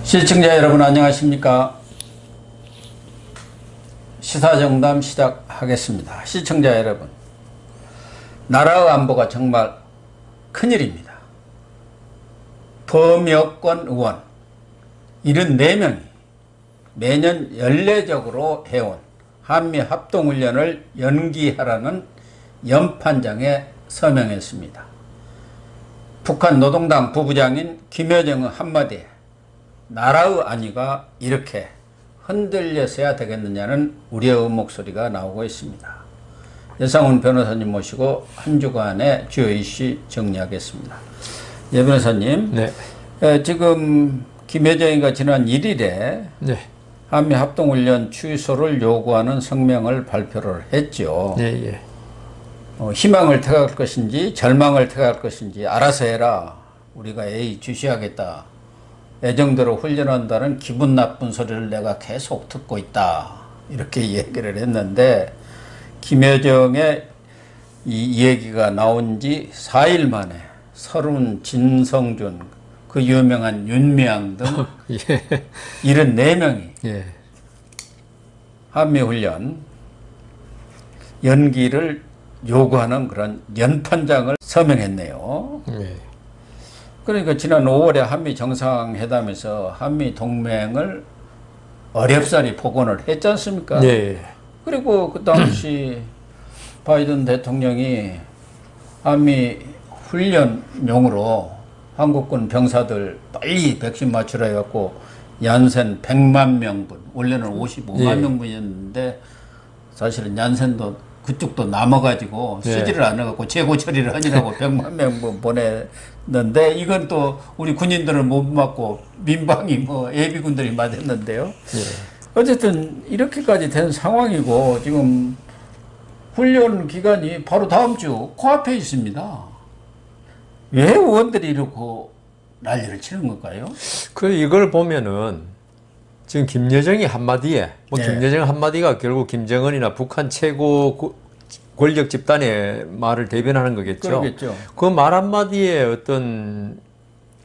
시청자 여러분 안녕하십니까? 시사정담 시작하겠습니다. 시청자 여러분, 나라의 안보가 정말 큰일입니다. 범여권 의원 74명이 매년 연례적으로 해온 한미합동훈련을 연기하라는 연판장에 서명했습니다. 북한 노동당 부부장인 김여정의 한마디에 나라의 안위가 이렇게 흔들려서야 되겠느냐는 우려의 목소리가 나오고 있습니다. 여상훈 변호사님 모시고 한 주간의 주요 이슈 정리하겠습니다. 예, 변호사님. 네. 지금 김여정이가 지난 1일에 네. 한미합동훈련 취소를 요구하는 성명을 발표를 했죠. 예. 희망을 택할 것인지 절망을 택할 것인지 알아서 해라. 우리가 주시하겠다. 애정대로 훈련한다는 기분 나쁜 소리를 내가 계속 듣고 있다. 이렇게 얘기를 했는데 김여정의 이 얘기가 나온 지 4일 만에 서른, 진성준, 그 유명한 윤미향 등 예. 74명이 예. 한미훈련 연기를 요구하는 그런 연판장을 서명했네요. 예. 그러니까 지난 5월에 한미 정상회담에서 한미 동맹을 어렵사리 복원을 했지 않습니까? 예. 그리고 그 당시 바이든 대통령이 한미 훈련용으로 한국군 병사들 빨리 백신 맞추라 해갖고 얀센 100만 명분, 원래는 55만 명분이었는데 사실은 얀센도 그쪽도 남아가지고 쓰지를 않아갖고 재고 처리를 하느라고 100만 명분 보냈는데 이건 또 우리 군인들은 못 맞고 민방위 예비군들이 맞았는데요. 어쨌든 이렇게까지 된 상황이고 지금 훈련 기간이 바로 다음 주 코앞에 있습니다. 왜 의원들이 이렇게 난리를 치는 걸까요? 이걸 보면은 지금 김여정이 한마디에 김여정 한마디가 결국 김정은이나 북한 최고 권력 집단의 말을 대변하는 거겠죠. 그러겠죠. 그 말 한마디에 어떤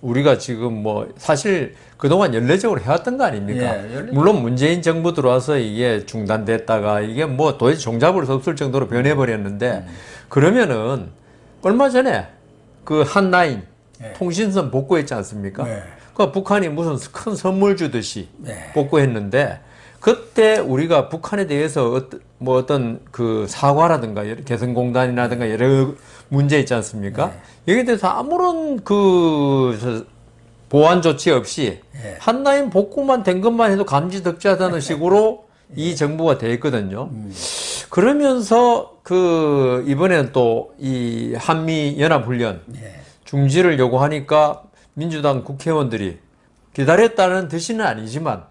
우리가 지금 사실 그동안 연례적으로 해왔던 거 아닙니까? 물론 문재인 정부 들어와서 이게 중단됐다가 이게 도대체 종잡을 수 없을 정도로 변해버렸는데 그러면은 얼마 전에 그 한라인 통신선 복구했지 않습니까? 그러니까 북한이 무슨 큰 선물 주듯이 복구했는데 그때 우리가 북한에 대해서 어떤 그 사과라든가 개성공단이라든가 여러 문제 있지 않습니까? 여기에 대해서 아무런 그 보완 조치 없이 한라인 복구만 된 것만 해도 감지덕지하다는 식으로 이 정부가 돼 있거든요. 그러면서 이번에는 또 이 한미 연합훈련 중지를 요구하니까 민주당 국회의원들이 기다렸다는 듯이는 아니지만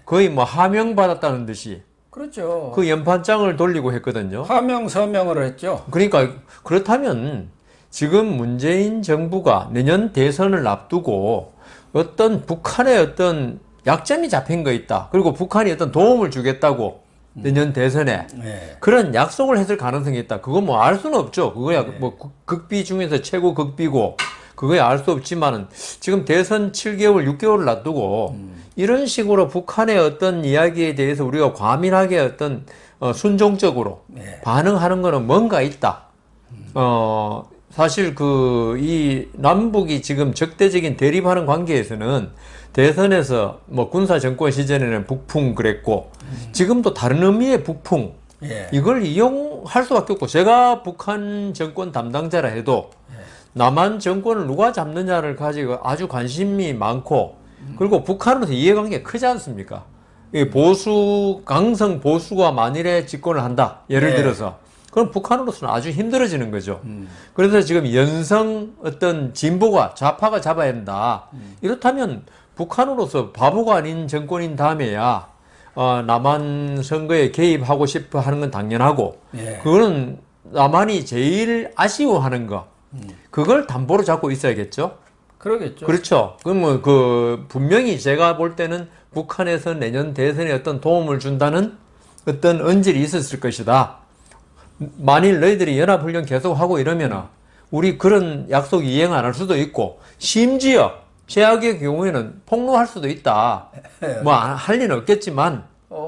거의 하명받았다는 듯이 그렇죠. 그 연판장을 돌리고 했거든요. 하명 서명을 했죠. 그러니까 그렇다면 지금 문재인 정부가 내년 대선을 앞두고 어떤 북한의 어떤 약점이 잡힌 거 있다. 그리고 북한이 어떤 도움을 주겠다고 내년 대선에 그런 약속을 했을 가능성이 있다. 그거 알 수는 없죠. 그거야 극비 중에서 최고 극비고 그거야 알 수 없지만은 지금 대선 7개월, 6개월을 놔두고 이런 식으로 북한의 어떤 이야기에 대해서 우리가 과민하게 어떤 순종적으로 반응하는 거는 뭔가 있다. 사실 이 남북이 지금 적대적인 대립하는 관계에서는 대선에서 군사 정권 시절에는 북풍 그랬고 지금도 다른 의미의 북풍 이걸 이용할 수밖에 없고 제가 북한 정권 담당자라 해도 남한 정권을 누가 잡느냐를 가지고 아주 관심이 많고 그리고 북한으로서 이해관계가 크지 않습니까? 강성 보수가 만일에 집권을 한다. 예를 들어서. 그럼 북한으로서는 아주 힘들어지는 거죠. 그래서 지금 연성 어떤 진보가 좌파가 잡아야 된다. 이렇다면 북한으로서 바보가 아닌 정권인 다음에야 남한 선거에 개입하고 싶어 하는 건 당연하고 그거는 남한이 제일 아쉬워하는 거 그걸 담보로 잡고 있어야겠죠. 그러겠죠. 그렇죠. 그러면 분명히 제가 볼 때는 북한에서 내년 대선에 어떤 도움을 준다는 어떤 언질이 있었을 것이다. 만일 너희들이 연합훈련 계속 하고 이러면은 우리 그런 약속 이행 안 할 수도 있고 심지어 최악의 경우에는 폭로할 수도 있다. 뭐 할 리는 없겠지만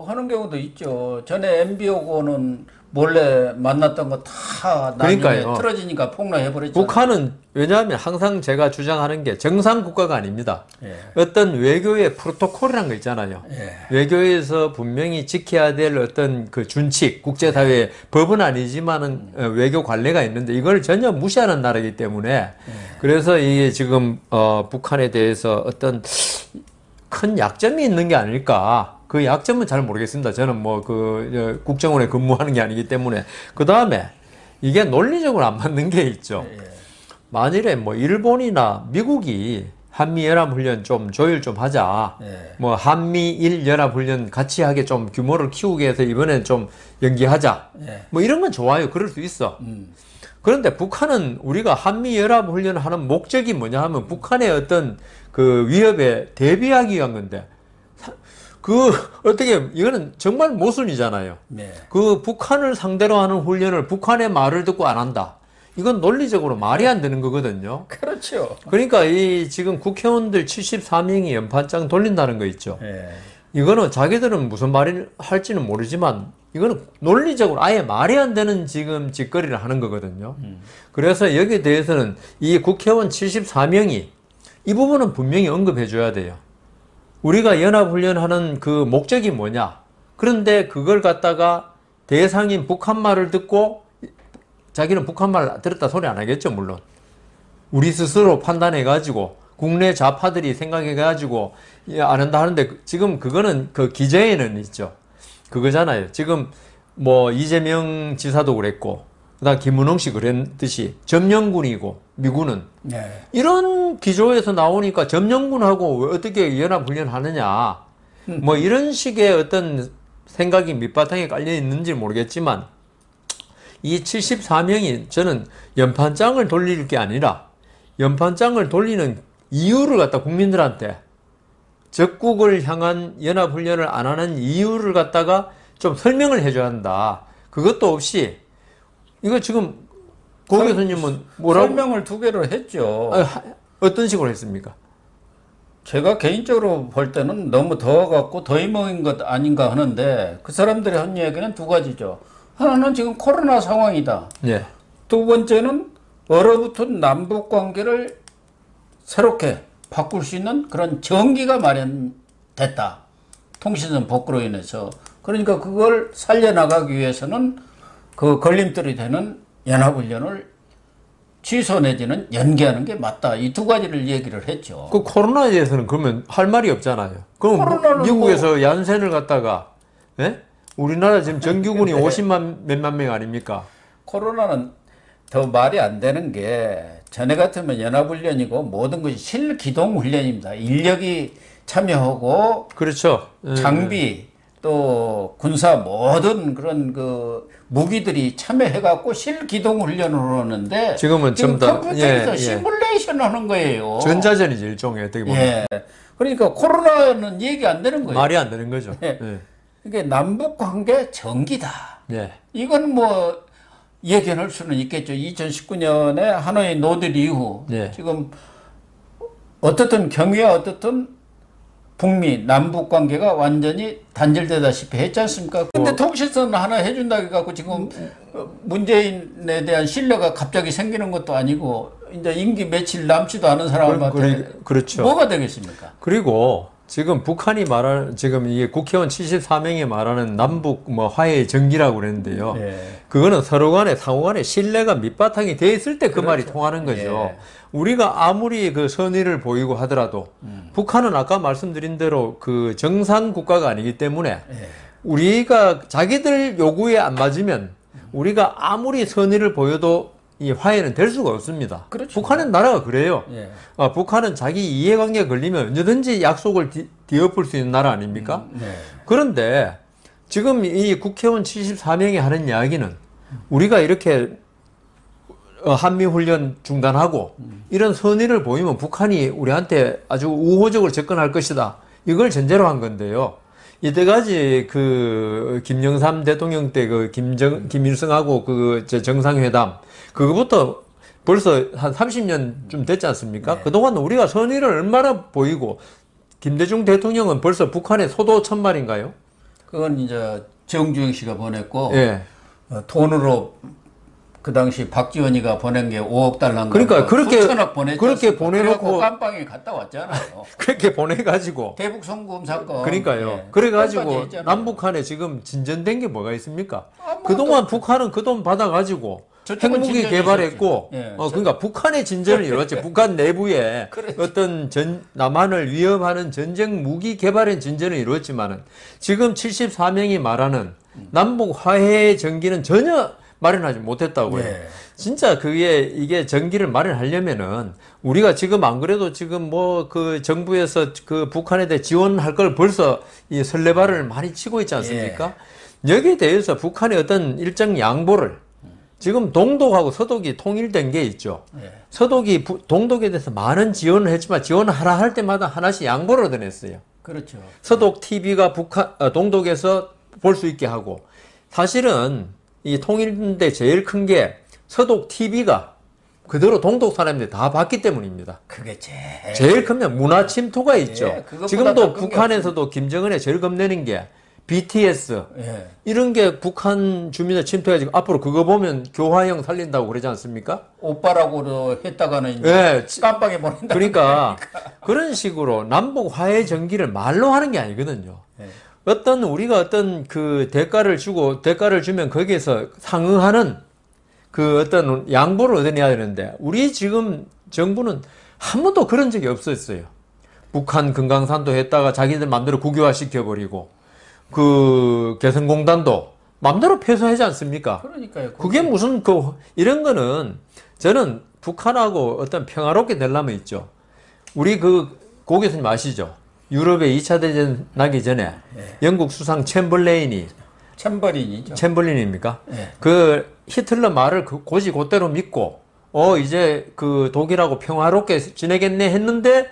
하는 경우도 있죠. 전에 MB 오고는 몰래 만났던 거 다 나중에 그러니까요. 틀어지니까 폭로해버렸죠. 북한은 왜냐하면 항상 제가 주장하는 게 정상 국가가 아닙니다. 예. 어떤 외교의 프로토콜이라는 거 있잖아요. 예. 외교에서 분명히 지켜야 될 어떤 그 준칙, 국제사회의 법은 아니지만은 외교 관례가 있는데 이걸 전혀 무시하는 나라이기 때문에 그래서 이게 지금 북한에 대해서 어떤 큰 약점이 있는 게 아닐까. 그 약점은 잘 모르겠습니다. 저는 뭐 그 국정원에 근무하는 게 아니기 때문에. 그 다음에 이게 논리적으로 안 맞는 게 있죠. 만일에 뭐 일본이나 미국이 한미연합훈련 좀 조율 좀 하자. 뭐 한미일 연합훈련 같이 하게 좀 규모를 키우게 해서 이번엔 좀 연기하자. 뭐 이런 건 좋아요. 그럴 수 있어. 그런데 북한은 우리가 한미연합훈련을 하는 목적이 뭐냐 하면 북한의 어떤 그 위협에 대비하기 위한 건데 어떻게, 이거는 정말 모순이잖아요. 네. 그 북한을 상대로 하는 훈련을 북한의 말을 듣고 안 한다. 이건 논리적으로 말이 안 되는 거거든요. 그렇죠. 그러니까 이 지금 국회의원들 74명이 연판장 돌린다는 거 있죠. 이거는 자기들은 무슨 말을 할지는 모르지만 이거는 논리적으로 아예 말이 안 되는 지금 짓거리를 하는 거거든요. 그래서 여기에 대해서는 이 국회의원 74명이 이 부분은 분명히 언급해 줘야 돼요. 우리가 연합훈련하는 그 목적이 뭐냐. 그런데 그걸 갖다가 대상인 북한말을 듣고 자기는 북한말 들었다 소리 안 하겠죠, 물론. 우리 스스로 판단해가지고 국내 좌파들이 생각해가지고 안 한다 하는데 지금 그거는 그 기저에는 있죠. 그거잖아요. 지금 뭐 이재명 지사도 그랬고 그다음 김문홍 씨 그랬듯이 점령군이고 미군은 이런 기조에서 나오니까 점령군하고 어떻게 연합훈련 하느냐 뭐 이런 식의 어떤 생각이 밑바탕에 깔려 있는지 모르겠지만 이 74명이 저는 연판장을 돌릴 게 아니라 연판장을 돌리는 이유를 갖다 국민들한테 적국을 향한 연합훈련을 안 하는 이유를 갖다가 좀 설명을 해줘야 한다. 그것도 없이 이거 지금 고 교수님은 뭐라고? 설명을 두 개로 했죠. 어떤 식으로 했습니까? 제가 개인적으로 볼 때는 너무 더워갖고 더위 먹인 것 아닌가 하는데 그 사람들이 한 얘기는 두 가지죠. 하나는 지금 코로나 상황이다. 예. 두 번째는 얼어붙은 남북 관계를 새롭게 바꿀 수 있는 그런 전기가 마련됐다. 통신선 복구로 인해서. 그러니까 그걸 살려나가기 위해서는 그 걸림돌이 되는 연합훈련을 취소 내지는 연기하는 게 맞다. 이 두 가지를 얘기를 했죠. 그 코로나에 대해서는 그러면 할 말이 없잖아요. 그럼 미국에서 얀센을 갖다가 예? 우리나라 지금 정규군이 50만 몇만 명 아닙니까? 코로나는 더 말이 안 되는 게 전에 같으면 연합훈련이고 모든 것이 실기동훈련입니다. 인력이 참여하고 그렇죠. 장비 또 군사 모든 그런 그 무기들이 참여해갖고 실기동훈련을 하는데 지금은 지금 전부 다 컴퓨터에서 시뮬레이션 하는 거예요. 전자전이지 일종의 어떻게 보면. 예. 그러니까 코로나는 얘기 안 되는 거예요. 말이 안 되는 거죠. 예. 그러니까 남북 관계 정기다. 예. 이건 뭐 예견할 수는 있겠죠. 2019년에 하노이 노딜 이후 지금 어떻든 경위와 어떻든 북미 남북 관계가 완전히 단절되다시피 했지 않습니까? 근데 통신선 하나 해준다 해갖고 지금 문재인에 대한 신뢰가 갑자기 생기는 것도 아니고 이제 임기 며칠 남지도 않은 사람한테 그렇죠. 뭐가 되겠습니까? 그리고 지금 북한이 말하는 지금 이게 국회의원 74명이 말하는 남북 뭐 화해의 정기라고 그랬는데요. 그거는 서로 간에 상호 간에 신뢰가 밑바탕이 돼 있을 때 그 말이 통하는 거죠. 우리가 아무리 그 선의를 보이고 하더라도 북한은 아까 말씀드린 대로 그 정상 국가가 아니기 때문에 우리가 자기들 요구에 안 맞으면 우리가 아무리 선의를 보여도 이 화해는 될 수가 없습니다. 그렇죠. 북한은 나라가 그래요. 북한은 자기 이해관계가 걸리면 언제든지 약속을 뒤엎을 수 있는 나라 아닙니까? 그런데 지금 이 국회의원 74명이 하는 이야기는 우리가 이렇게 한미훈련 중단하고 이런 선의를 보이면 북한이 우리한테 아주 우호적으로 접근할 것이다. 이걸 전제로 한 건데요. 이때까지 그 김영삼 대통령 때 그 김일성하고 그 정상회담 그거부터 벌써 한 30년쯤 됐지 않습니까? 그동안 우리가 선의를 얼마나 보이고, 김대중 대통령은 벌써 북한에 소도 1000마리인가요? 그건 이제 정주영 씨가 보냈고, 예. 돈으로 그 당시 박지원이가 보낸 게 5억 달러인가. 그러니까 그렇게 9천억 보냈죠. 그렇게 보내놓고 깜빵에 갔다 왔잖아요. 그렇게 보내가지고 대북 송금 사건. 그러니까요. 예. 그래가지고 남북한에 지금 진전된 게 뭐가 있습니까? 그동안 북한은 그 돈 받아가지고 핵무기 진전이 개발했고, 예. 그러니까 북한의 진전을 이뤘지. 북한 내부에 어떤 남한을 위협하는 전쟁 무기 개발의 진전을 이뤘지만은 지금 74명이 말하는 남북 화해의 전기는 전혀 마련하지 못했다고요. 예. 진짜 이게 전기를 마련하려면은 우리가 지금 안 그래도 지금 뭐 그 정부에서 그 북한에 대해 지원할 걸 벌써 이 설레발을 많이 치고 있지 않습니까? 여기에 대해서 북한의 어떤 일정 양보를 지금 동독하고 서독이 통일된 게 있죠. 서독이 동독에 대해서 많은 지원을 했지만 지원하라 할 때마다 하나씩 양보를 얻어냈어요. 그렇죠. 서독 TV가 동독에서 볼 수 있게 하고, 사실은 이 통일인데 제일 큰 게 서독 TV가 그대로 동독 사람들이 다 봤기 때문입니다. 그게 제일 크면 문화 침투가 있죠. 그것보다 지금도 더 큰 게 북한에서도 김정은이 제일 겁내는 게 BTS 이런 게 북한 주민을 침투해가지고 앞으로 그거 보면 교화형 살린다고 그러지 않습니까? 오빠라고 했다가는 이제 깜빡이 보낸다. 그러니까 그런 식으로 남북 화해 전기를 말로 하는 게 아니거든요. 우리가 어떤 그 대가를 주면 거기에서 상응하는 그 어떤 양보를 얻어내야 되는데, 우리 지금 정부는 한 번도 그런 적이 없었어요. 북한 금강산도 했다가 자기들 맘대로 국유화 시켜버리고, 그 개성공단도 맘대로 폐쇄하지 않습니까? 그러니까요. 그게 무슨 이런 거는 저는 북한하고 어떤 평화롭게 되려면 있죠. 우리 고 교수님 아시죠? 유럽의 2차 대전 나기 전에 영국 수상 챔버린입니까? 그 히틀러 말을 곧대로 믿고 이제 그 독일하고 평화롭게 지내겠네 했는데,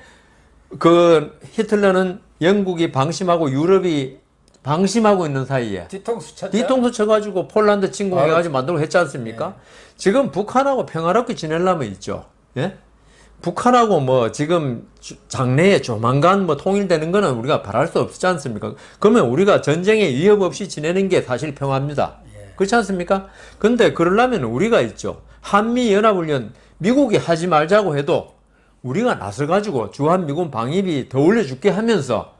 그 히틀러는 영국이 방심하고 유럽이 방심하고 있는 사이에 뒤통수 쳐가지고 폴란드 침공해가지고 만들고 했지 않습니까? 지금 북한하고 평화롭게 지내려면 있죠. 예? 북한하고 뭐 지금 장래에 조만간 뭐 통일되는 거는 우리가 바랄 수 없지 않습니까? 그러면 우리가 전쟁에 위협 없이 지내는 게 사실 평화입니다. 그렇지 않습니까? 근데 그러려면 우리가 있죠. 한미연합훈련 미국이 하지 말자고 해도 우리가 나서가지고 주한미군 방위비 더 올려줄게 하면서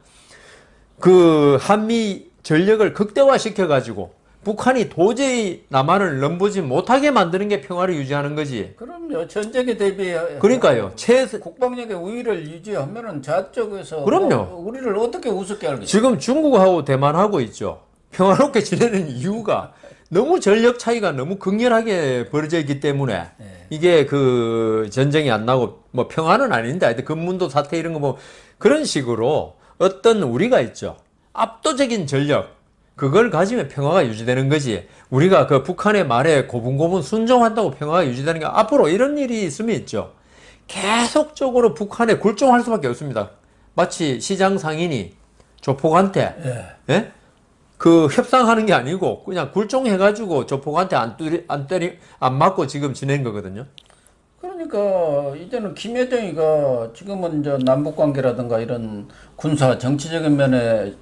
그 한미 전력을 극대화시켜가지고 북한이 도저히 남한을 넘보지 못하게 만드는 게 평화를 유지하는 거지. 그럼요. 전쟁에 대비해. 그러니까요. 국방력의 우위를 유지하면은 저쪽에서 그럼요. 우리를 어떻게 우습게 알겠어요. 지금 중국하고 대만하고 있죠. 평화롭게 지내는 이유가 너무 전력 차이가 너무 극렬하게 벌어져 있기 때문에 이게 그 전쟁이 안 나고 뭐 평화는 아닌데 하여튼 금문도 사태 이런 거 뭐 그런 식으로 어떤 우리가 있죠. 압도적인 전력. 그걸 가지면 평화가 유지되는 거지. 우리가 그 북한의 말에 고분고분 순종한다고 평화가 유지되는 게, 앞으로 이런 일이 있으면 있죠. 계속적으로 북한에 굴종할 수밖에 없습니다. 마치 시장 상인이 조폭한테 그 협상하는 게 아니고 그냥 굴종해가지고 조폭한테 안 맞고 지금 지내는 거거든요. 그러니까 이제는 김여정이가 지금은 이제 남북 관계라든가 이런 군사 정치적인 면에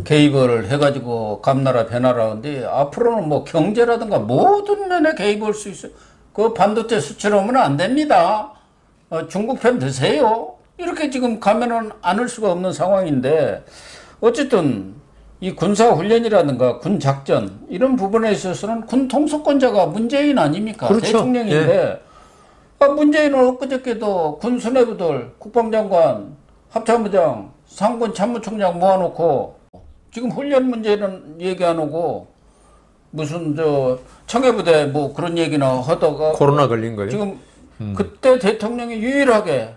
개입을 해가지고 감나라 배나라 하는데, 앞으로는 뭐 경제라든가 모든 면에 개입할 수 있어요. 그 반도체 수출하면 안 됩니다. 중국 편 드세요. 이렇게 지금 가면은 않을 수가 없는 상황인데, 어쨌든 이 군사 훈련이라든가 군 작전 이런 부분에 있어서는 군 통수권자가 문재인 아닙니까? 그렇죠. 대통령인데, 문재인은 엊그저께도 군 수뇌부들 국방장관, 합참부장, 상군 참모총장 모아놓고 지금 훈련 문제는 얘기 안 하고 무슨 청해부대 뭐 그런 얘기나 하다가 코로나 걸린 거예요? 지금 그때 대통령이 유일하게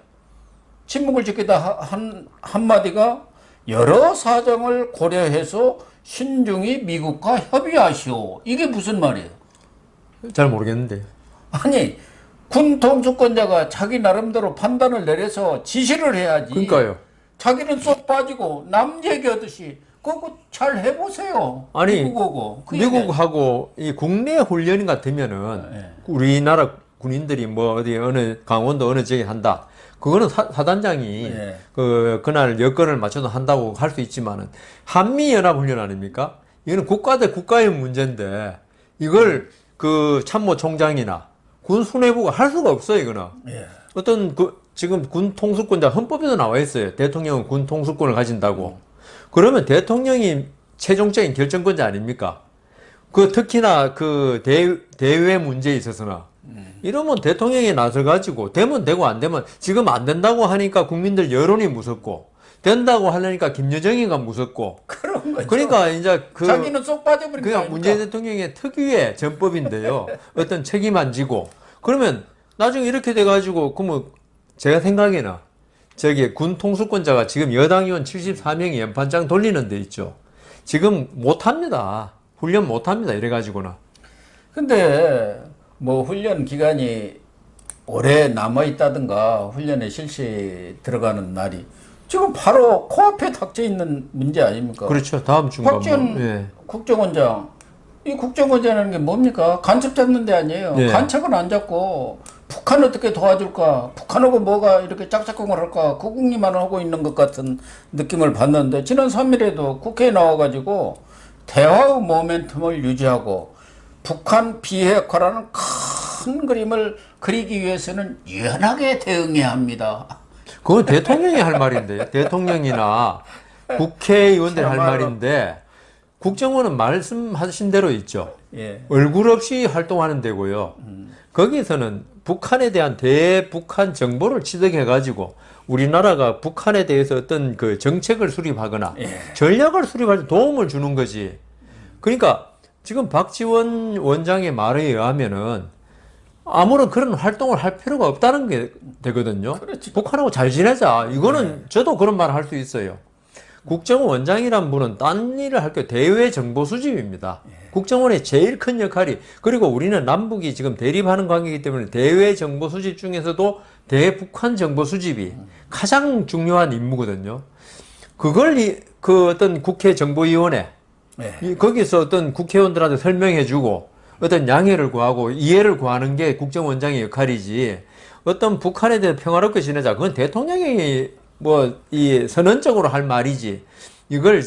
침묵을 지키다 한마디가 여러 사정을 고려해서 신중히 미국과 협의하시오. 이게 무슨 말이에요? 잘 모르겠는데. 아니, 군 통수권자가 자기 나름대로 판단을 내려서 지시를 해야지. 그러니까요. 자기는 쏙 빠지고 남 얘기하듯이 그거 잘 해보세요. 아니, 미국하고 이 국내 훈련 같으면은 우리나라 군인들이 뭐 어디 어느 강원도 어느 지역에 한다. 그거는 사단장이 예. 그날 여건을 맞춰서 한다고 할 수 있지만은 한미연합훈련 아닙니까? 이거는 국가 대 국가의 문제인데 이걸 그 참모총장이나 군 수뇌부가 할 수가 없어요, 이거는. 예. 어떤 지금 군 통수권자 헌법에도 나와 있어요. 대통령은 군 통수권을 가진다고. 그러면 대통령이 최종적인 결정권자 아닙니까? 특히나 대외 문제에 있어서는 이러면 대통령이 나서가지고 되면 되고 안 되면 지금 안 된다고 하니까 국민들 여론이 무섭고 된다고 하려니까 김여정이가 무섭고 그런 거죠. 그러니까 이제 자기는 쏙 빠져버린 그냥 거니까. 문재인 대통령의 특유의 전법인데요. 어떤 책임 안 지고 그러면 나중에 이렇게 돼가지고 그러면 제가 생각에는 저기 군 통수권자가 지금 여당 의원 74명이 연판장 돌리는 데 있죠. 지금 못합니다. 훈련 못합니다. 이래가지고는. 근데 뭐 훈련 기간이 오래 남아 있다든가 훈련에 실시 들어가는 날이 지금 바로 코앞에 닥쳐 있는 문제 아닙니까? 그렇죠. 다음 주인가 박지원 예. 국정원장, 이 국정원장이라는 게 뭡니까? 간첩 잡는 데 아니에요. 예. 간첩은 안 잡고 북한 어떻게 도와줄까? 북한하고 뭐가 이렇게 짝짝꿍을 할까? 그 궁리만 하고 있는 것 같은 느낌을 받는데 지난 3일에도 국회에 나와가지고 대화의 모멘텀을 유지하고 북한 비핵화라는 큰 그림을 그리기 위해서는 유연하게 대응해야 합니다. 그건 대통령이 할 말인데요. 대통령이나 국회의원들이 할 참말로. 말인데 국정원은 말씀하신 대로 있죠. 예. 얼굴 없이 활동하는 데고요. 거기서는 북한에 대한 대북한 정보를 취득해가지고 우리나라가 북한에 대해서 어떤 그 정책을 수립하거나 전략을 수립할 때 도움을 주는 거지. 그러니까 지금 박지원 원장의 말에 의하면은 아무런 그런 활동을 할 필요가 없다는 게 되거든요. 그렇지. 북한하고 잘 지내자. 이거는 저도 그런 말을 할 수 있어요. 국정원장이란 분은 딴 일을 할 게 대외 정보 수집입니다. 국정원의 제일 큰 역할이 그리고 우리는 남북이 지금 대립하는 관계이기 때문에 대외 정보 수집 중에서도 대북한 정보 수집이 가장 중요한 임무거든요. 그걸 그 어떤 국회 정보위원회 거기서 어떤 국회의원들한테 설명해주고 어떤 양해를 구하고 이해를 구하는 게 국정원장의 역할이지 어떤 북한에 대해 평화롭게 지내자 그건 대통령이 이 선언적으로 할 말이지 이걸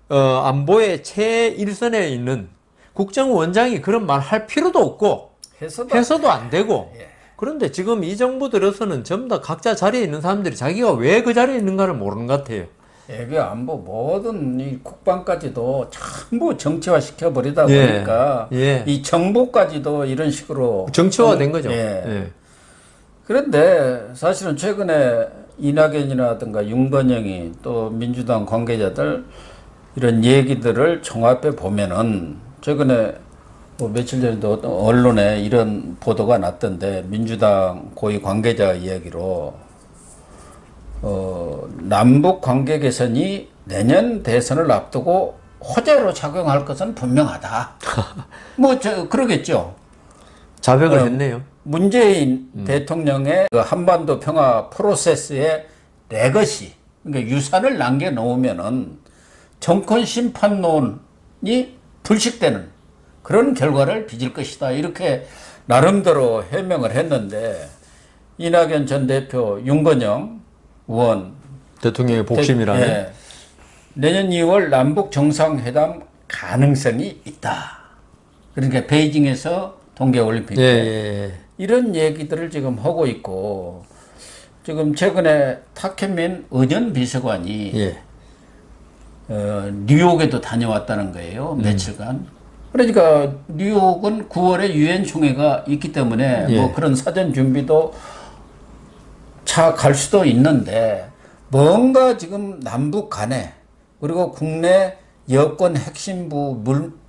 안보의 최일선에 있는 국정원장이 그런 말 할 필요도 없고 해서도 안 되고 그런데 지금 이 정부 들어서는 전부 다 각자 자리에 있는 사람들이 자기가 왜 그 자리에 있는가를 모르는 것 같아요. 외교 안보 모든 이 국방까지도 전부 정치화 시켜버리다 보니까 이 정보까지도 이런 식으로 정치화된 거죠. 그런데 사실은 최근에 이낙연이라든가 윤건영이 또 민주당 관계자들 이런 얘기들을 종합해 보면은 최근에 뭐 며칠 전에도 언론에 이런 보도가 났던데 민주당 고위 관계자 이야기로 남북 관계 개선이 내년 대선을 앞두고 호재로 작용할 것은 분명하다. 그러겠죠. 자백을 했네요. 문재인 대통령의 그 한반도 평화 프로세스의 레거시, 그러니까 유산을 남겨놓으면은 정권 심판론이 불식되는 그런 결과를 빚을 것이다. 이렇게 나름대로 해명을 했는데 이낙연 전 대표, 윤건영 의원 대통령의 복심이라는 내년 2월 남북 정상회담 가능성이 있다. 그러니까 베이징에서 동계올림픽 때 이런 얘기들을 지금 하고 있고 지금 최근에 탁현민 의전 비서관이 뉴욕에도 다녀왔다는 거예요. 며칠간. 그러니까 뉴욕은 9월에 유엔 총회가 있기 때문에 뭐 그런 사전 준비도 갈 수도 있는데 뭔가 지금 남북 간에 그리고 국내 여권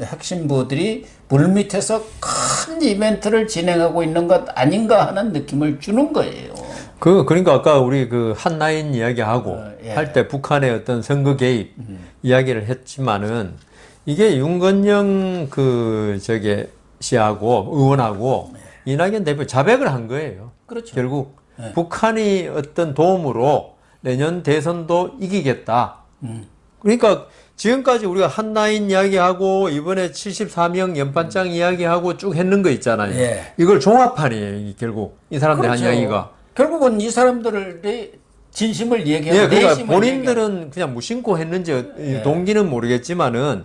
핵심부들이 물밑에서 큰 이벤트를 진행하고 있는 것 아닌가 하는 느낌을 주는 거예요. 그러니까 아까 우리 그 한라인 이야기하고 할 때 북한의 어떤 선거 개입 이야기를 했지만은 이게 윤건영 씨하고 의원하고 이낙연 대표 자백을 한 거예요. 그렇죠. 결국 북한이 어떤 도움으로 내년 대선도 이기겠다. 그러니까 지금까지 우리가 한라인 이야기하고 이번에 74명 연판장 이야기하고 쭉 했는 거 있잖아요. 예. 이걸 종합판이에요. 이게 결국 이 사람들이 그렇죠. 한 이야기가. 결국은 이 사람들의 진심을 얘기하고 예, 그러니까 내심을 본인들은 얘기하고. 그냥 무심코 했는지 예. 동기는 모르겠지만은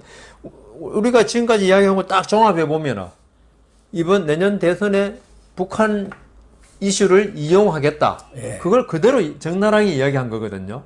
우리가 지금까지 이야기한 거 딱 종합해 보면은 이번 내년 대선에 북한 이슈를 이용하겠다. 예. 그걸 그대로 적나라하게 이야기한 거거든요.